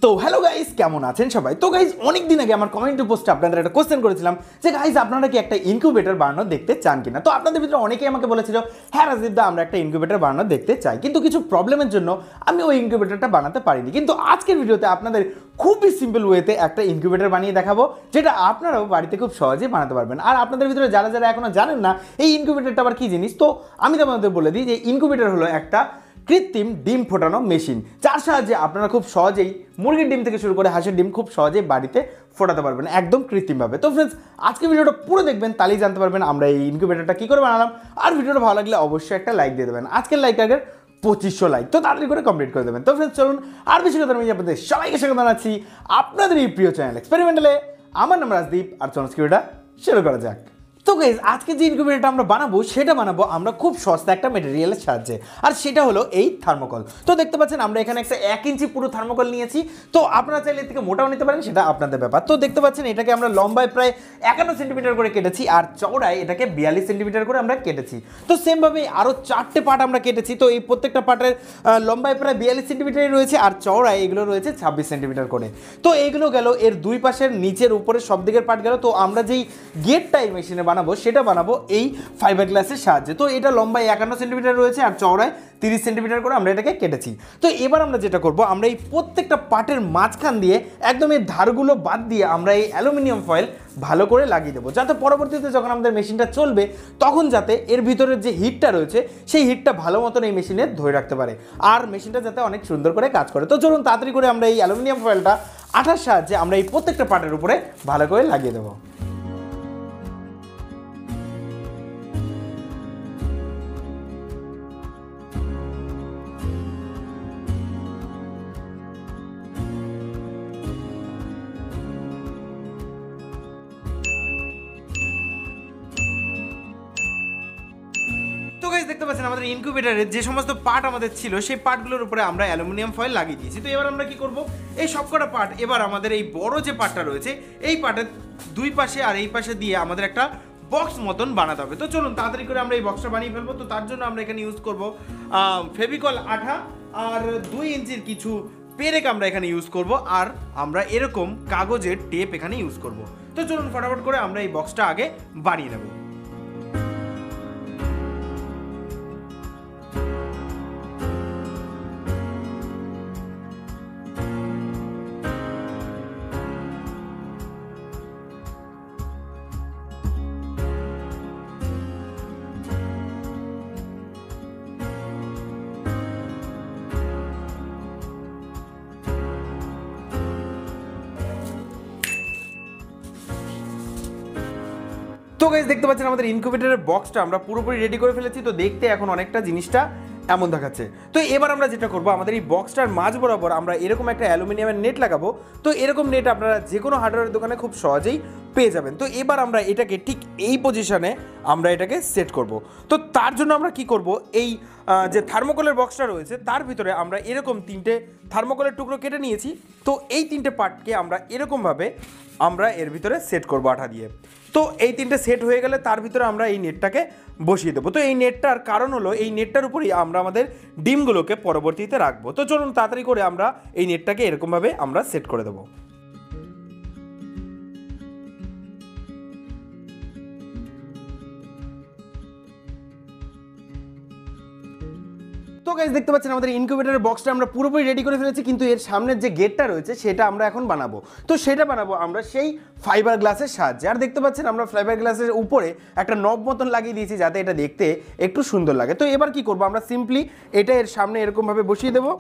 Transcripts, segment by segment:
তো hello guys, কেমন আছেন সবাই? তো গাইস, অনেক দিন আগে আমার কমেন্ট পোস্টে আপনাদের একটা কোশ্চেন করেছিলাম যে গাইস আপনারা কি একটা ইনকিউবেটর বানানো দেখতে চান কিনা। তো আপনাদের ভিতরে অনেকেই আমাকে বলেছিল হ্যাঁ রাজদীপ দা, আমরা একটা ইনকিউবেটর বানানো দেখতে চাই, কিন্তু কিছু প্রবলেমের জন্য আমি ওই ইনকিউবেটরটা বানাতে পারিনি। কিন্তু আজকের ভিডিওতে আপনাদের খুবই সিম্পল ওয়েতে একটা ইনকিউবেটর বানিয়ে দেখাবো, যেটা আপনারাও বাড়িতে খুব সহজেই বানাতে পারবেন। আর আপনাদের ভিতরে যারা যারা এখনো জানেন না এই ইনকিউবেটরটা আবার কি জিনিস, তো আমি আপনাদের বলে দিই যে ইনকিউবেটর হলো একটা কৃত্রিম ডিম ফোটানো মেশিন, যার সাহায্যে আপনারা খুব সহজেই মুরগির ডিম থেকে শুরু করে হাঁসের ডিম খুব সহজেই বাড়িতে ফোটাতে পারবেন একদম কৃত্রিমভাবে। তো ফ্রেন্ডস, আজকে ভিডিওটা পুরো দেখবেন, তাহলেই জানতে পারবেন আমরা এই ইনকিউবেটরটা কী করে বানালাম। আর ভিডিওটা ভালো লাগলে অবশ্যই একটা লাইক দিয়ে দেবেন। আজকের লাইক টার্গেট 2500 লাইক, তো তাড়াতাড়ি করে কমপ্লিট করে দেবেন। তো ফ্রেন্ডস চলুন, আর বেশি কথা আমি আপনাদের সবাইকে স্বাগত জানাচ্ছি আপনাদের এই প্রিয় চ্যানেল এক্সপেরিমেন্টালে। আমার নাম রাজদীপ, আর চলুন ভিডিওটা শুরু করা যাক। তো গাইস, আজকে যে ইনকিউবেটরটা আমরা বানাবো সেটা বানাবো আমরা খুব সস্তা একটা মেটেরিয়ালের সাহায্যে, আর সেটা হলো এই থার্মোকল। তো দেখতে পাচ্ছেন আমরা এখানে একটা 1 ইঞ্চি পুরো থার্মোকল নিয়েছি। তো আপনারা চাইলে এর থেকে মোটাও নিতে পারেন, সেটা আপনাদের ব্যাপার। তো দেখতে পাচ্ছেন এটাকে আমরা লম্বায় প্রায় 51 সেন্টিমিটার করে কেটেছি, আর চওড়ায় এটাকে 42 সেন্টিমিটার করে আমরা কেটেছি। তো সেমভাবে আরও 4টে পার্ট আমরা কেটেছি। তো এই প্রত্যেকটা পার্টের লম্বায় প্রায় 42 সেন্টিমিটারই রয়েছে, আর চওড়ায় এগুলো রয়েছে 26 সেন্টিমিটার করে। তো এইগুলো গেল এর দুই পাশের, নিচের উপরের সব দিকের পার্ট গেল। তো আমরা যেই গেটটা এই মেশিনে বানাবো সেটা বানাবো এই ফাইবার গ্লাসের সাহায্যে। তো এটা লম্বায় 51 সেন্টিমিটার রয়েছে, আর চওড়ায় 30 সেন্টিমিটার করে আমরা এটাকে কেটেছি। তো এবার আমরা যেটা করব, আমরা এই প্রত্যেকটা পার্টের মাঝখান দিয়ে একদম এই ধারগুলো বাদ দিয়ে আমরা এই অ্যালুমিনিয়াম ফয়েল ভালো করে লাগিয়ে দেবো, যাতে পরবর্তীতে যখন আমাদের মেশিনটা চলবে তখন যাতে এর ভিতরের যে হিটটা রয়েছে সেই হিটটা ভালো মতন এই মেশিনে ধরে রাখতে পারে, আর মেশিনটা যাতে অনেক সুন্দর করে কাজ করে। তো চলুন তাড়াতাড়ি করে আমরা এই অ্যালুমিনিয়াম ফয়েলটা আঠার সাহায্যে আমরা এই প্রত্যেকটা পার্টের উপরে ভালো করে লাগিয়ে দেবো। দেখতে পাচ্ছেন আমাদের ইনকিউবেটরের যে সমস্ত পার্ট আমাদের ছিল সেই পার্টগুলোর উপরে আমরা অ্যালুমিনিয়াম ফয়েল লাগিয়ে দিয়েছি। তো এবার আমরা কি করব, এই সবকটা পার্ট এবার আমাদের এই বড় যে পার্টটা রয়েছে এই পার্টের দুই পাশে আর এই পাশে দিয়ে আমাদের একটা বক্স মতন বানাতে হবে। তো চলুন তাড়াতাড়ি করে আমরা এই বক্সটা বানিয়ে ফেলবো। তো তার জন্য আমরা এখানে ইউজ করব ফেভিকল আঠা আর 2 ইঞ্চির কিছু পেরেক আমরা এখানে ইউজ করব, আর আমরা এরকম কাগজের টেপ এখানে ইউজ করব। তো চলুন ফটাফট করে আমরা এই বক্সটা আগে বানিয়ে নেব। তো গাইস, দেখতে পাচ্ছেন আমাদের ইনকিউবেটরের বক্সটা আমরা পুরোপুরি রেডি করে ফেলেছি। তো দেখতে এখন অনেকটা জিনিসটা এমন দেখাচ্ছে। তো এবার আমরা যেটা করবো, আমাদের এই বক্সটার মাঝ বরাবর আমরা এরকম একটা অ্যালুমিনিয়ামের নেট লাগাবো। তো এরকম নেট আপনারা যে কোনো হার্ডওয়্যারের দোকানে খুব সহজেই পেয়ে যাবেন। তো এবার আমরা এটাকে ঠিক এই পজিশনে আমরা এটাকে সেট করব। তো তার জন্য আমরা কি করব, এই যে থার্মোকলের বক্সটা রয়েছে তার ভিতরে আমরা এরকম 3টে থার্মোকলের টুকরো কেটে নিয়েছি। তো এই 3টে পার্টকে আমরা এরকমভাবে আমরা এর ভিতরে সেট করবো আঠা দিয়ে। তো এই 3টে সেট হয়ে গেলে তার ভিতরে আমরা এই নেটটাকে বসিয়ে দেবো। তো এই নেটটার কারণ হলো এই নেটটার উপরেই আমরা আমাদের ডিমগুলোকে পরবর্তীতে রাখবো। তো চলুন তাড়াতাড়ি করে আমরা এই নেটটাকে এরকমভাবে আমরা সেট করে দেবো। তো গাইস, দেখতে পাচ্ছেন আমাদের ইনকিউবেটরের বক্সটা আমরা পুরোপুরি রেডি করে ফেলেছি, কিন্তু এর সামনের যে গেটটা রয়েছে সেটা আমরা এখন বানাবো। তো সেটা বানাবো আমরা সেই ফাইবার গ্লাসের সাহায্যে। আর দেখতে পাচ্ছেন আমরা ফাইবার গ্লাসের উপরে একটা নব মতন লাগিয়ে দিয়েছি, যাতে এটা দেখতে একটু সুন্দর লাগে। তো এবার কি করব, আমরা সিম্পলি এটা এর সামনে এরকমভাবে বসিয়ে দেবো।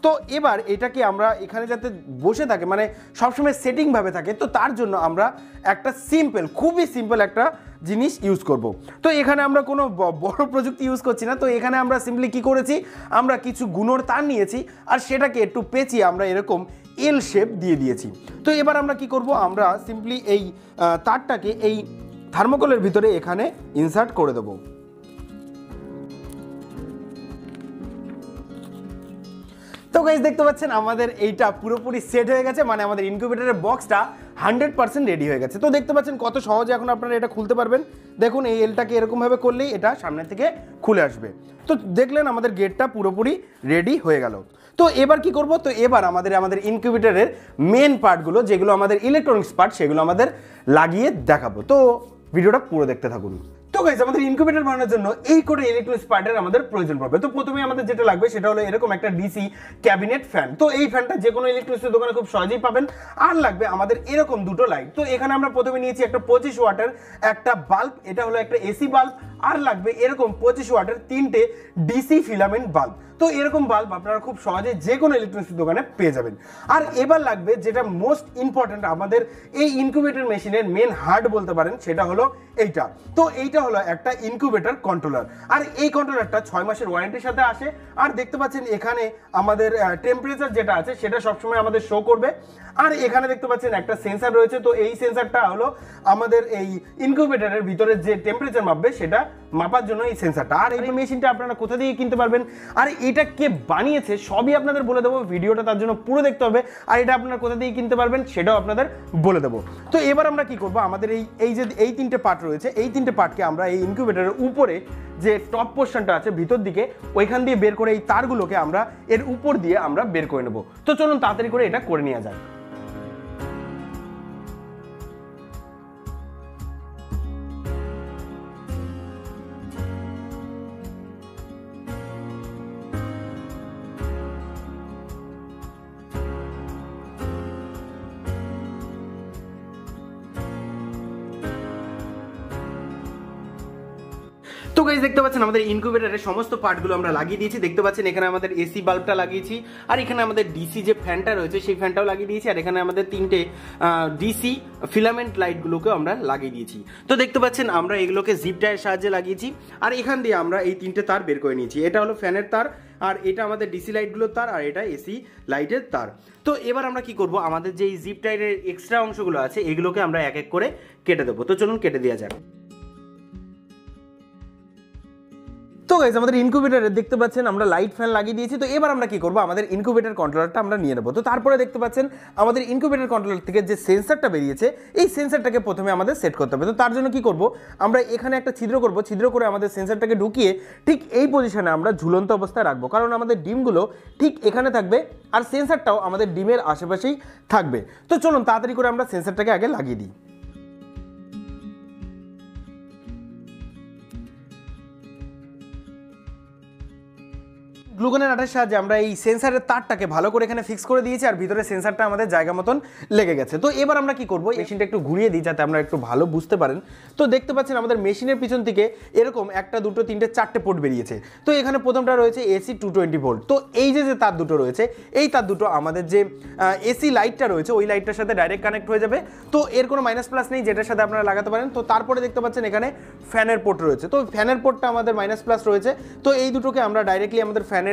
তো এবার এটাকে আমরা এখানে যাতে বসে থাকে, মানে সবসময় সেটিংভাবে থাকে, তো তার জন্য আমরা একটা খুবই সিম্পল একটা জিনিস ইউজ করব। তো এখানে আমরা কোনো বড় প্রযুক্তি ইউজ করছি না। তো এখানে আমরা সিম্পলি কি করেছি, আমরা কিছু গুণর তার নিয়েছি, আর সেটাকে একটু পেঁচিয়ে আমরা এরকম এল শেপ দিয়ে দিয়েছি। তো এবার আমরা কি করব, আমরা সিম্পলি এই তারটাকে এই থার্মোকলের ভিতরে এখানে ইনসার্ট করে দেবো। তো গাইস, দেখতে পাচ্ছেন আমাদের এইটা পুরোপুরি সেট হয়ে গেছে, মানে আমাদের ইনকিউবেটরের বক্সটা 100% রেডি হয়ে গেছে। তো দেখতে পাচ্ছেন কত সহজে এখন আপনারা এটা খুলতে পারবেন। দেখুন এই এলটাকে এরকমভাবে করলেই এটা সামনে থেকে খুলে আসবে। তো দেখলেন আমাদের গেটটা পুরোপুরি রেডি হয়ে গেল। তো এবার কি করব, তো এবার আমাদের ইনকিউবেটরের মেন পার্টগুলো যেগুলো আমাদের ইলেকট্রনিক্স পার্ট সেগুলো আমাদের লাগিয়ে দেখাবো। তো ভিডিওটা পুরো দেখতে থাকুন। তো গাইস আমাদের ইনকিউবেটর বানানোর জন্য এই করে ইলেকট্রনিক্স পার্টের আমাদের প্রয়োজন পড়বে। তো প্রথমে আমাদের যেটা লাগবে সেটা হলো এরকম একটা ডিসি ক্যাবিনেট ফ্যান। তো এই ফ্যানটা যে কোনো ইলেকট্রনিক্সের দোকানে খুব সহজেই পাবেন। আর লাগবে আমাদের এরকম দুটো লাইট। তো এখানে আমরা প্রথমে নিয়েছি একটা 25 ওয়াটের একটা বাল্ব, এটা হলো একটা এসি বাল্ব। আর লাগবে এরকম 25 ওয়াটের 3টে ডিসি ফিলামেন্ট বাল্ব। তো এরকম বাল্ব আপনারা খুব সহজে যে কোনো ইলেকট্রনিক্স দোকানে পেয়ে যাবেন। আর এবার লাগবে যেটা মোস্ট ইম্পর্টেন্ট আমাদের এই ইনকিউবেটর মেশিনের মেন হার্ট বলতে পারেন, সেটা হলো এইটা। তো এইটা হলো একটা ইনকিউবেটর কন্ট্রোলার। আর এই কন্ট্রোলারটা 6 মাসের ওয়ারেন্টির সাথে আসে। আর দেখতে পাচ্ছেন এখানে আমাদের টেম্পারেচার যেটা আছে সেটা সবসময় আমাদের শো করবে। আর এখানে দেখতে পাচ্ছেন একটা সেন্সার রয়েছে। তো এই সেন্সারটা হলো আমাদের এই ইনকিউবেটরের ভিতরে যে টেম্পারেচার মাপবে সেটা মাপার জন্য এই সেন্সারটা। আর এই মেশিনটা আপনারা কোথা থেকে কিনতে পারবেন আর এটা কে বানিয়েছে সবই আপনাদের বলে দেবো। ভিডিওটা তার জন্য পুরো দেখতে হবে। আর এটা আপনারা কোথা থেকে কিনতে পারবেন সেটাও আপনাদের বলে দেবো। তো এবার আমরা কি করব, আমাদের এই যে এই 3টে পার্ট রয়েছে, এই 3টে পার্টকে আমরা এই ইনকিউবেটরের উপরে যে টপ পোর্শনটা আছে ভিতর দিকে ওইখান দিয়ে বের করে এই তারগুলোকে আমরা এর উপর দিয়ে আমরা বের করে নেব। তো চলুন তাড়াতাড়ি করে এটা করে নেওয়া যায়। তো গাইস দেখতে পাচ্ছেন আমাদের ইনকিউবেটরের সমস্ত পার্টগুলো আমরা লাগিয়ে দিয়েছি। দেখতে পাচ্ছেন এখানে আমাদের এসি বাল্বটা লাগিয়েছি, আর এখানে আমাদের ডিসি যে ফ্যানটা রয়েছে সেই ফ্যানটাও লাগিয়ে দিয়েছি, আর এখানে আমাদের 3টে ডিসি ফিলামেন্ট লাইটগুলোকেও আমরা লাগিয়ে দিয়েছি। তো দেখতে পাচ্ছেন আমরা এগুলোকে জিপ টাইয়ের সাহায্যে লাগিয়েছি। আর এখান দিয়ে আমরা এই 3টে তার বের করে নিয়েছি। এটা হলো ফ্যানের তার, আর এটা আমাদের ডিসি লাইটগুলোর তার, আর এটা এসি লাইটের তার। তো এবার আমরা কি করব, আমাদের যে জিপ টাইয়ের এক্সট্রা অংশগুলো আছে এগুলোকে আমরা এক এক করে কেটে দেবো। তো চলুন কেটে দেওয়া যাক। তো গাইস আমাদের ইনকিউবেটরে দেখতে পাচ্ছেন আমরা লাইট ফ্যান লাগিয়ে দিয়েছি। তো এবার আমরা কি করব, আমাদের ইনকিউবেটর কন্ট্রোলারটা আমরা নিয়ে নেব। তো তারপরে দেখতে পাচ্ছেন আমাদের ইনকিউবেটর কন্ট্রোলার থেকে যে সেন্সারটা বেরিয়েছে এই সেন্সারটাকে প্রথমে আমাদের সেট করতে হবে। তো তার জন্য কি করব, আমরা এখানে একটা ছিদ্র করব, ছিদ্র করে আমাদের সেন্সারটাকে ঢুকিয়ে ঠিক এই পজিশনে আমরা ঝুলন্ত অবস্থায় রাখবো, কারণ আমাদের ডিমগুলো ঠিক এখানে থাকবে আর সেন্সারটাও আমাদের ডিমের আশেপাশেই থাকবে। তো চলুন তাড়াতাড়ি করে আমরা সেন্সারটাকে আগে লাগিয়ে দিই। গ্লুকনের আঠার সাহায্যে আমরা এই সেন্সারের তারটাকে ভালো করে এখানে ফিক্স করে দিয়েছি, আর ভিতরে সেন্সারটা আমাদের জায়গা মতন লেগে গেছে। তো এবার আমরা কি করব, মেশিনটা একটু ঘুরিয়ে দিই যাতে আমরা একটু ভালো বুঝতে পারেন। তো দেখতে পাচ্ছেন আমাদের মেশিনের পিছন থেকে এরকম 1, 2, 3, 4টে পোর্ট বেরিয়েছে। তো এখানে প্রথমটা রয়েছে এসি 220 ভোল্ট। তো এই যে তার দুটো রয়েছে এই তার দুটো আমাদের যে এসি লাইটটা রয়েছে ওই লাইটটার সাথে ডাইরেক্ট কানেক্ট হয়ে যাবে। তো এর কোনো মাইনাস প্লাস নেই যেটার সাথে আপনারা লাগাতে পারেন। তো তারপরে দেখতে পাচ্ছেন এখানে ফ্যানের পোর্ট রয়েছে। তো ফ্যানের পোর্টটা আমাদের মাইনাস প্লাস রয়েছে। তো এই দুটোকে আমরা ডাইরেক্টলি আমাদের ফ্যানের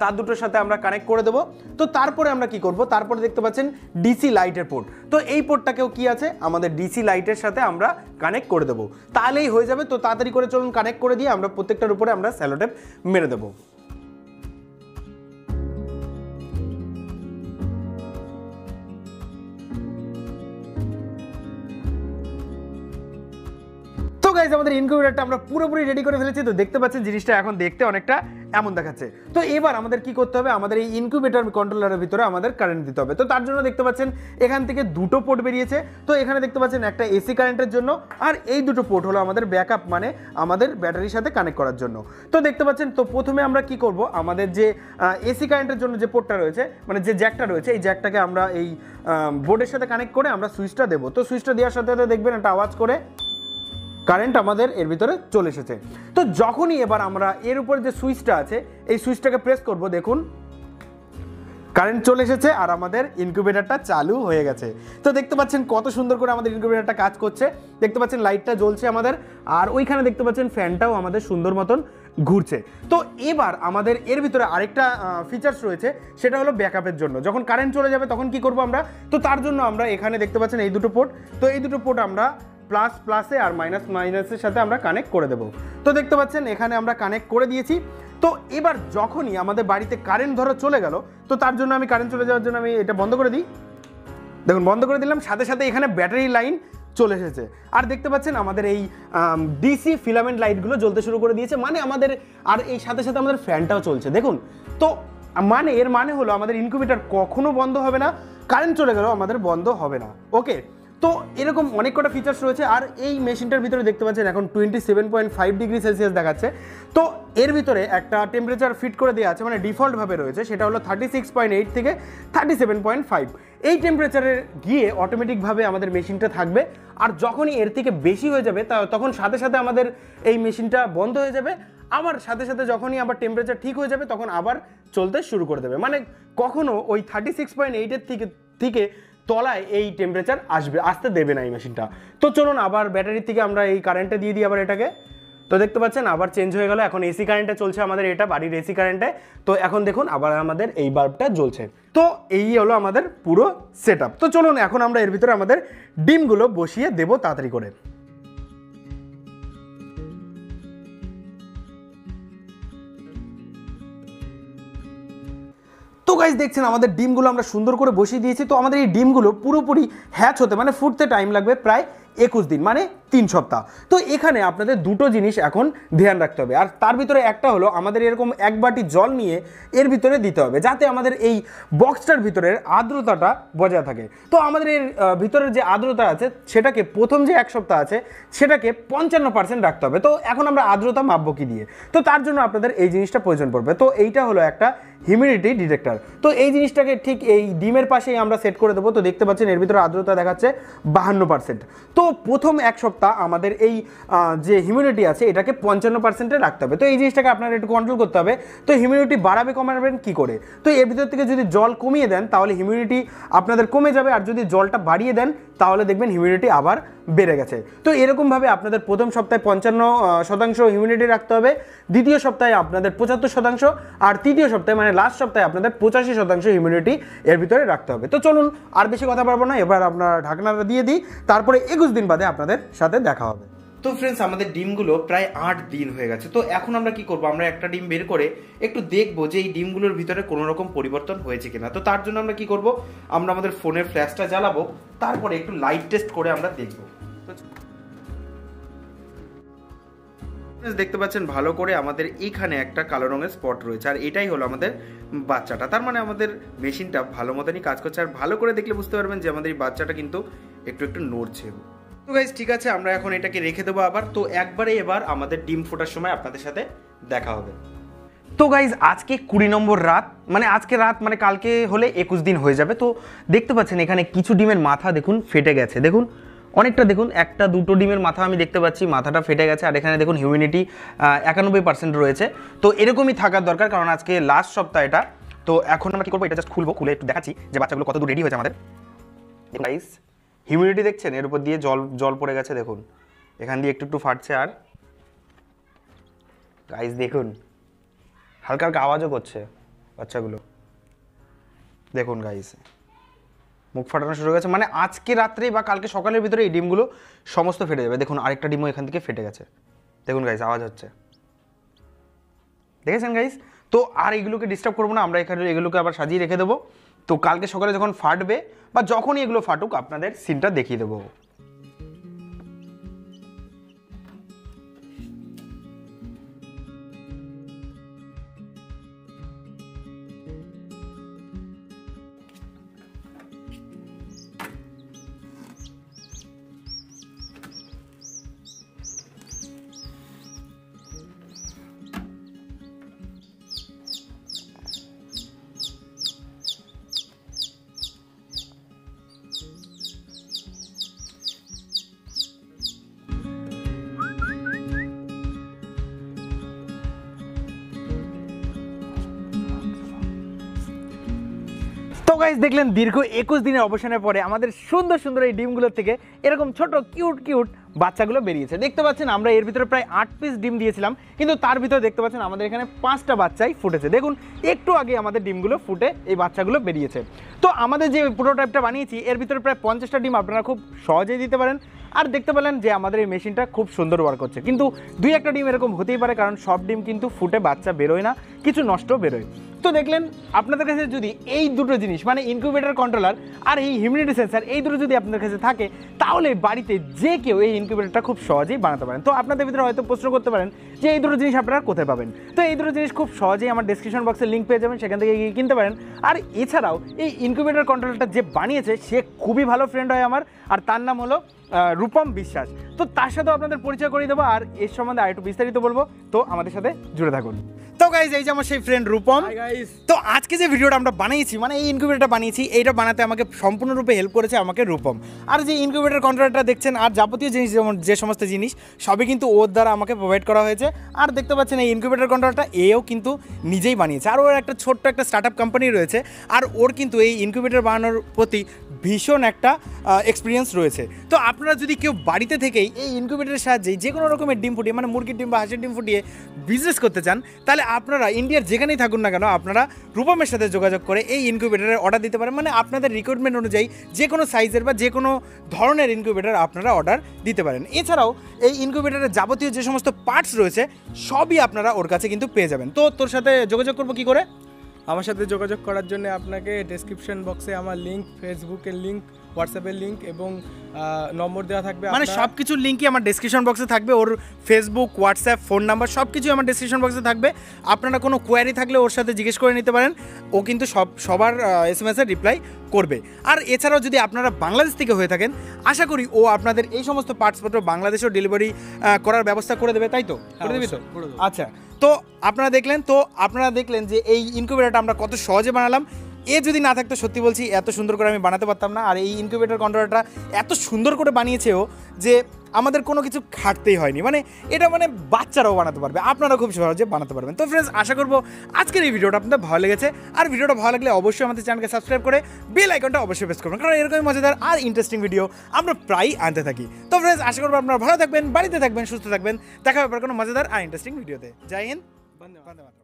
তার দুটোর সাথে আমরা কানেক্ট করে দেবো। তো তারপরে আমরা কি করব, তারপরে দেখতে পাচ্ছেন ডিসি লাইটের পোর্ট। তো এই পোর্টটাকেও কি আছে আমাদের ডিসি লাইটের সাথে আমরা কানেক্ট করে দেবো, তাহলেই হয়ে যাবে। তো তাড়াতাড়ি করে চলুন কানেক্ট করে দিয়ে আমরা প্রত্যেকটার উপরে আমরা সেলো টেপ মেরে দেবো। গাইস আমাদের ইনকিউবেটরটা আমরা পুরোপুরি রেডি করে ফেলেছি। তো দেখতে পাচ্ছেন জিনিসটা এখন দেখতে অনেকটা এমন দেখাচ্ছে। তো এবার আমাদের কি করতে হবে, আমাদের এই ইনকিউবেটর কন্ট্রোলারের ভিতরে আমাদের কারেন্ট দিতে হবে। তো তার জন্য দেখতে পাচ্ছেন এখান থেকে দুটো পোর্ট বেরিয়েছে। তো এখানে দেখতে পাচ্ছেন একটা এসি কারেন্টের জন্য, আর এই দুটো পোর্ট হলো আমাদের ব্যাকআপ, মানে আমাদের ব্যাটারির সাথে কানেক্ট করার জন্য। তো দেখতে পাচ্ছেন, তো প্রথমে আমরা কি করব, আমাদের যে এসি কারেন্টের জন্য যে পোর্টটা রয়েছে, মানে যে জ্যাকটা রয়েছে, এই জ্যাকটাকে আমরা এই বোর্ডের সাথে কানেক্ট করে আমরা সুইচটা দেবো। তো সুইচটা দেওয়ার সাথে সাথে দেখবেন একটা আওয়াজ করে কারেন্ট আমাদের এর ভিতরে চলে এসেছে। তো যখনই এবার আমরা এর উপরে যে সুইচটা আছে এই সুইচটাকে প্রেস করব, দেখুন কারেন্ট চলে এসেছে আর আমাদের ইনকিউবেটরটা চালু হয়ে গেছে। তো দেখতে পাচ্ছেন কত সুন্দর করে আমাদের ইনকিউবেটরটা কাজ করছে। দেখতে পাচ্ছেন লাইটটা জ্বলছে আমাদের, আর ওইখানে দেখতে পাচ্ছেন ফ্যানটাও আমাদের সুন্দর মতন ঘুরছে। তো এবার আমাদের এর ভিতরে আরেকটা ফিচার্স রয়েছে, সেটা হলো ব্যাকআপের জন্য। যখন কারেন্ট চলে যাবে তখন কি করব আমরা, তো তার জন্য আমরা এখানে দেখতে পাচ্ছেন এই দুটো পোর্ট। তো এই দুটো পোর্ট আমরা প্লাস প্লাসে আর মাইনাস মাইনাসের সাথে আমরা কানেক্ট করে দেবো। তো দেখতে পাচ্ছেন এখানে আমরা কানেক্ট করে দিয়েছি। তো এবার যখনই আমাদের বাড়িতে কারেন্ট ধরো চলে গেল, তো তার জন্য আমি কারেন্ট চলে যাওয়ার জন্য আমি এটা বন্ধ করে দিই। দেখুন বন্ধ করে দিলাম, সাথে সাথে এখানে ব্যাটারি লাইন চলে এসেছে। আর দেখতে পাচ্ছেন আমাদের এই ডিসি ফিলামেন্ট লাইটগুলো জ্বলতে শুরু করে দিয়েছে, মানে আমাদের আর এই সাথে সাথে আমাদের ফ্যানটাও চলছে দেখুন। তো মানে এর মানে হলো আমাদের ইনকিউবেটর কখনো বন্ধ হবে না, কারেন্ট চলে গেলেও আমাদের বন্ধ হবে না। ওকে, তো এরকম অনেক কটা ফিচার্স রয়েছে। আর এই মেশিনটার ভিতরে দেখতে পাচ্ছেন এখন 27.5 ডিগ্রি সেলসিয়াস দেখাচ্ছে। তো এর ভিতরে একটা টেম্পারেচার ফিট করে দেওয়া আছে, মানে ডিফল্টভাবে রয়েছে, সেটা হলো 36.8 থেকে 37.5। এই টেম্পারেচারে গিয়ে অটোমেটিকভাবে আমাদের মেশিনটা থাকবে। আর যখনই এর থেকে বেশি হয়ে যাবে তখন সাথে সাথে আমাদের এই মেশিনটা বন্ধ হয়ে যাবে, আবার সাথে সাথে যখনই আবার টেম্পারেচার ঠিক হয়ে যাবে তখন আবার চলতে শুরু করে দেবে। মানে কখনো ওই 36.8-এর থেকে তলায় এই টেম্পারেচার আসতে দেবে না এই মেশিনটা। তো চলুন আবার ব্যাটারির থেকে আমরা এই কারেন্টে দিয়ে দিই আবার এটাকে। তো দেখতে পাচ্ছেন আবার চেঞ্জ হয়ে গেল, এখন এসি কারেন্টে চলছে আমাদের, এটা বাড়ির এসি কারেন্টে। তো এখন দেখুন আবার আমাদের এই বাল্বটা জ্বলছে। তো এই হলো আমাদের পুরো সেটআপ। তো চলুন এখন আমরা এর ভিতরে আমাদের ডিমগুলো বসিয়ে দেবো তাড়াতাড়ি করে। তো গাইস দেখছেন আমাদের ডিমগুলো আমরা সুন্দর করে বসিয়ে দিয়েছি। তো আমাদের এই ডিমগুলো পুরোপুরি হ্যাচ হতে মানে ফুটতে টাইম লাগবে প্রায় 21 দিন, মানে 3 সপ্তাহ। তো এখানে আপনাদের দুটো জিনিস এখন ধ্যান রাখতে হবে। আর তার ভিতরে একটা হলো আমাদের এরকম 1 বাটি জল নিয়ে এর ভিতরে দিতে হবে, যাতে আমাদের এই বক্সটার ভিতরের আর্দ্রতাটা বজায় থাকে। তো আমাদের এর ভিতরের যে আর্দ্রতা আছে সেটাকে প্রথম যে 1 সপ্তাহ আছে সেটাকে 55% রাখতে হবে। তো এখন আমরা আর্দ্রতা মাপবো কি দিয়ে? তো তার জন্য আপনাদের এই জিনিসটা প্রয়োজন পড়বে। তো এইটা হলো একটা হিউমিডিটি ডিটেক্টর। তো এই জিনিসটাকে ঠিক এই ডিমের পাশেই আমরা সেট করে দেবো। তো দেখতে পাচ্ছেন এর ভিতরে আর্দ্রতা দেখাচ্ছে 52%। তো প্রথম 1 সপ্তাহ আমাদের এই যে হিউমিডিটি আছে এটাকে 55%-এ রাখতে হবে। তো এই জিনিসটাকে আপনারা একটু কন্ট্রোল করতে হবে। তো হিউমিডিটি বাড়াবে কমাবেন কি করে? তো এর ভিতর থেকে যদি জল কমিয়ে দেন তাহলে হিউমিডিটি আপনাদের কমে যাবে, আর যদি জলটা বাড়িয়ে দেন তাহলে দেখবেন হিউমিডিটি আবার বেড়ে গেছে। তো এরকমভাবে আপনাদের প্রথম সপ্তাহে 55% হিউমিডিটি রাখতে হবে, দ্বিতীয় সপ্তাহে আপনাদের 75%, আর তৃতীয় সপ্তাহে মানে লাস্ট সপ্তাহে আপনাদের 85% হিউমিডিটি এর ভিতরে রাখতে হবে। তো চলুন আর বেশি কথা বলবো না, এবার আপনারা ঢাকনাটা দিয়ে দিই, তারপরে 21 দিন বাদে আপনাদের সাথে দেখা হবে। তো ফ্রেন্ডস আমাদের ডিমগুলো প্রায় 8 দিন হয়ে গেছে। তো এখন আমরা কি করব, আমরা একটা ডিম বের করে একটু দেখবো যে এই ডিমগুলোর ভিতরে কোনো রকম পরিবর্তন হয়েছে কিনা। তো তার জন্য আমরা কি করব, আমরা আমাদের ফোনের ফ্ল্যাশটা জ্বালাবো, তারপরে একটু লাইট টেস্ট করে আমরা দেখবো। দেখতে পাচ্ছেন ভালো করে আমাদের এখানে একটা কালো রঙের স্পট রয়েছে, আর এটাই হলো আমাদের বাচ্চাটা। তার মানে আমাদের মেশিনটা ভালো মতনই কাজ করছে। আর ভালো করে দেখলে বুঝতে পারবেন যে আমাদের এই বাচ্চাটা কিন্তু একটু একটু নড়ছে। তো গাইস ঠিক আছে, আমরা এখন এটাকে রেখে দেবো আবার। তো একবারে এবার আমাদের ডিম ফোটার সময় আপনাদের সাথে দেখা হবে। তো গাইজ আজকে 20 নম্বর রাত, মানে আজকে রাত মানে কালকে হলে 21 দিন হয়ে যাবে। তো দেখতে পাচ্ছেন এখানে কিছু ডিমের মাথা দেখুন ফেটে গেছে, দেখুন অনেকটা, দেখুন একটা দুটো ডিমের মাথা আমি দেখতে পাচ্ছি মাথাটা ফেটে গেছে। আর এখানে দেখুন হিউমিডিটি 91% রয়েছে। তো এরকমই থাকার দরকার, কারণ আজকে লাস্ট সপ্তাহ এটা। তো এখন আমরা কি করবো, এটা জাস্ট খুলবো, খুলে একটু দেখাচ্ছি যে বাচ্চাগুলো কত দূর রেডি হয়েছে আমাদের। গাইস হিউমিডিটি দেখছেন, এর উপর দিয়ে জল পড়ে গেছে, দেখুন এখান দিয়ে একটু একটু ফাটছে। আর গাইস দেখুন হালকা হালকা আওয়াজও করছে বাচ্চাগুলো, দেখুন গাইস মুখ ফাটানো শুরু হয়ে গেছে। মানে আজকে রাত্রে বা কালকে সকালের ভিতরে এই ডিমগুলো সমস্ত ফেটে যাবে। দেখুন আরেকটা ডিমও এখান থেকে ফেটে গেছে, দেখুন গাইস আওয়াজ হচ্ছে, দেখেছেন গাইস। তো আর এগুলোকে ডিস্টার্ব করবো না, আমরা এখানে এগুলোকে আবার সাজিয়ে রেখে দেবো। তো কালকে সকালে যখন ফাটবে বা যখনই এগুলো ফাটুক আপনাদের সিনটা দেখিয়ে দেবো। তো গাইস দেখলেন দীর্ঘ 21 দিনের অবসানের পরে আমাদের সুন্দর সুন্দর এই ডিমগুলোর থেকে এরকম ছোট কিউট কিউট বাচ্চাগুলো বেরিয়েছে। দেখতে পাচ্ছেন আমরা এর ভিতরে প্রায় 8 পিস ডিম দিয়েছিলাম, কিন্তু তার ভিতরে দেখতে পাচ্ছেন আমাদের এখানে 5টা বাচ্চাই ফুটেছে। দেখুন একটু আগে আমাদের ডিমগুলো ফুটে এই বাচ্চাগুলো বেরিয়েছে। তো আমাদের যে প্রোটোটাইপটা বানিয়েছি এর ভিতরে প্রায় 50টা ডিম আপনারা খুব সহজেই দিতে পারেন। আর দেখতে পেলেন যে আমাদের এই মেশিনটা খুব সুন্দর ওয়ার্ক করছে, কিন্তু 2-1টা ডিম এরকম হতেই পারে, কারণ সব ডিম কিন্তু ফুটে বাচ্চা বেরোয় না, কিছু নষ্ট বেরোয়। তো দেখলেন আপনাদের কাছে যদি এই দুটো জিনিস মানে ইনকিউবেটর কন্ট্রোলার আর এই হিউমিডিটি সেন্সার এই দুটো যদি আপনাদের কাছে থাকে তাহলে বাড়িতে যে কেউ এই ইনকিউবেটরটা খুব সহজেই বানাতে পারেন। তো আপনাদের ভিতরে হয়তো প্রশ্ন করতে পারেন যে এই দুটো জিনিস আপনারা কোথায় পাবেন। তো এই দুটো জিনিস খুব সহজেই আমার ডেসক্রিপশন বক্সে লিঙ্ক পেয়ে যাবেন, সেখান থেকে গিয়ে কিনতে পারেন। আর এছাড়াও এই ইনকিউবেটর কন্ট্রোলারটা যে বানিয়েছে সে খুবই ভালো ফ্রেন্ড হয় আমার, আর তার নাম হলো রূপম বিশ্বাস। তো তার সাথেও আপনাদের পরিচয় করিয়ে দেবো আর এর সম্বন্ধে আর একটু বিস্তারিত বলবো। তো আমাদের সাথে জুড়ে থাকুন। তো গাইজ এই যে আমার সেই ফ্রেন্ড রূপম। তো আজকে যে ভিডিওটা আমরা বানিয়েছি মানে এই ইনকিউবেটরটা বানিয়েছি, এইটা বানাতে আমাকে সম্পূর্ণরূপে হেল্প করেছে আমাকে রূপম। আর যে ইনকিউবেটর কন্ট্রোলারটা দেখছেন আর যাবতীয় জিনিস যেমন যে সমস্ত জিনিস সবই কিন্তু ওর দ্বারা আমাকে প্রোভাইড করা হয়েছে। আর দেখতে পাচ্ছেন এই ইনকিউবেটর কন্ট্রোলারটা এও কিন্তু নিজেই বানিয়েছে। আর ওর একটা ছোট্ট একটা স্টার্টআপ কোম্পানি রয়েছে, আর ওর কিন্তু এই ইনকিউবেটর বানানোর প্রতি ভীষণ একটা এক্সপিরিয়েন্স রয়েছে। তো আপনারা যদি কেউ বাড়িতে থেকেই এই ইনকিউবেটরের সাহায্যে যে কোনো রকমের ডিম ফুটিয়ে মানে মুরগির ডিম বা হাঁসের ডিম ফুটিয়ে বিজনেস করতে চান, তাহলে আপনারা ইন্ডিয়ার যেখানেই থাকুন না কেন আপনারা রূপমের সাথে যোগাযোগ করে এই ইনকিউবেটরের অর্ডার দিতে পারেন। মানে আপনাদের রিকোয়ারমেন্ট অনুযায়ী যে কোনো সাইজের বা যে কোনো ধরনের ইনকিউবেটর আপনারা অর্ডার দিতে পারেন। এছাড়াও এই ইনকিউবেটরের যাবতীয় যে সমস্ত পার্টস রয়েছে সবই আপনারা ওর কাছে কিন্তু পেয়ে যাবেন। তো তোর সাথে যোগাযোগ করবো কী করে? আমার সাথে যোগাযোগ করার জন্য আপনাকে ডেসক্রিপশন বক্সে আমার লিঙ্ক, ফেসবুকের লিঙ্ক, হোয়াটসঅ্যাপের লিঙ্ক এবং নম্বর দেওয়া থাকবে। মানে সব কিছুর লিঙ্কই আমার ডেসক্রিপশন বক্সে থাকবে। ওর ফেসবুক, হোয়াটসঅ্যাপ, ফোন নাম্বার সব কিছুই আমার ডেসক্রিপশন বক্সে থাকবে। আপনারা কোনো কোয়ারি থাকলে ওর সাথে জিজ্ঞেস করে নিতে পারেন, ও কিন্তু সবার SMS-এর রিপ্লাই করবে। আর এছাড়াও যদি আপনারা বাংলাদেশ থেকে হয়ে থাকেন আশা করি ও আপনাদের এই সমস্ত পার্টসপত্র বাংলাদেশেও ডেলিভারি করার ব্যবস্থা করে দেবে, তাই তো? করে দেবে তো? আচ্ছা, তো আপনারা দেখলেন যে এই ইনকিউবেটরটা আমরা কত সহজে বানালাম। এ যদি না থাকতো সত্যি বলছি এত সুন্দর করে আমি বানাতে পারতাম না। আর এই ইনকিউবেটর কন্ট্রোলারটা এত সুন্দর করে বানিয়েছেও যে আমাদের কোনো কিছু খাটতেই হয়নি। মানে এটা মানে বাচ্চারাও বানাতে পারবে, আপনারা খুব সহজে বানাতে পারবেন। তো ফ্রেন্ডস, আশা করবো আজকের এই ভিডিওটা আপনাদের ভালো লেগেছে। আর ভিডিওটা ভালো লাগলে অবশ্যই আমাদের চ্যানেলকে সাবস্ক্রাইব করে বেল আইকনটা অবশ্যই প্রেস করবেন, কারণ এরকমই মজাদার আর ইন্টারেস্টিং ভিডিও আমরা প্রায়ই আনতে থাকি। তো ফ্রেন্ডস, আশা করবো আপনারা ভালো থাকবেন, বাড়িতে থাকবেন, সুস্থ থাকবেন। দেখা হবে কোনো মজাদার আর ইন্টারেস্টিং ভিডিওতে। জয় হিন্দ, বন্দে মাতরম।